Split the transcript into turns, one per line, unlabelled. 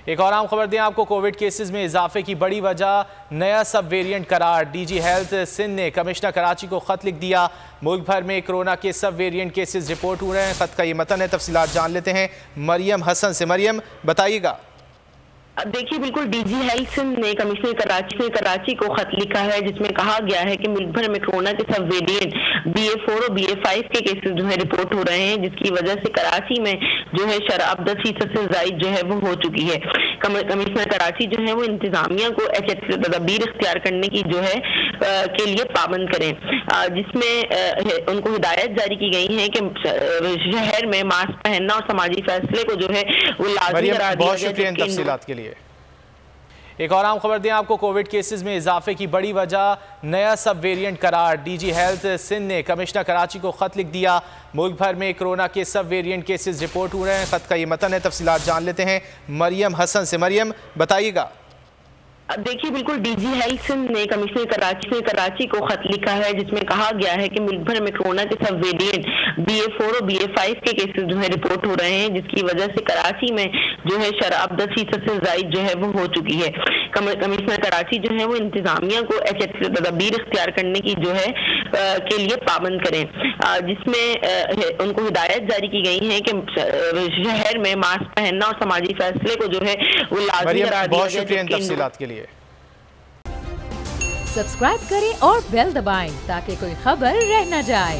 एक और आम खबर दें आपको, कोविड केसेस में इजाफे की बड़ी वजह नया सब वेरिएंट करार। डीजी हेल्थ सिंध ने कमिश्नर कराची को खत लिख दिया। मुल्क भर में कोरोना के सब वेरिएंट केसेस रिपोर्ट हो रहे हैं। खत का ये मतन है, तफसीलात जान लेते हैं मरियम हसन से। मरियम, बताइएगा।
देखिए, बिल्कुल डीजी हेल्थ सिंध ने कमिश्नर कराची को खत लिखा है जिसमें कहा गया है कि मुल्क भर में कोरोना के सब वेरिएंट BA4 और BA5 के केसेस जो है रिपोर्ट हो रहे हैं, जिसकी वजह से कराची में जो है शराब 10% से ज्यादा जो है वो हो चुकी है। कमिश्नर कराची जो है वो इंतजामिया को एहतियाती तदबीर इख्तियार करने की जो है के लिए पाबंद करें, जिसमें उनको हिदायत जारी की गई है कि शहर में मास्क पहनना और समाजी फैसले को जो है वो लाजमी करार दिया
गया। एक और आम खबर दें आपको, कोविड केसेस में इजाफे की बड़ी वजह नया सब वेरिएंट करार। डीजी हेल्थ सिंध ने कमिश्नर कराची को खत लिख दिया। मुल्क भर में कोरोना के सब वेरिएंट केसेस रिपोर्ट हो रहे हैं। खत का ये मतन है, तफसीलात जान लेते हैं मरियम हसन से। मरियम, बताइएगा।
देखिए, बिल्कुल डीजी हेल्थ सिंध ने कमिश्नर कराची को खत लिखा है जिसमें कहा गया है कि मुल्क भर में कोरोना के सब वेरिएंट BA4 और BA5 के केसेस जो है रिपोर्ट हो रहे हैं, जिसकी वजह से कराची में जो है शराब 10% से ज्यादा जो है वो हो चुकी है। कमिश्नर कराची जो है वो इंतजामिया को एहतियाती तदबीर इख्तियार करने की जो है के लिए पाबंद करें, जिसमें उनको हिदायत जारी की गई है कि शहर में मास्क पहनना और समाजी फैसले को जो है वो लाजमी करार दिया गया।
तफसीलात के लिए
सब्सक्राइब करें और बेल दबाएं ताकि कोई खबर रह न जाए।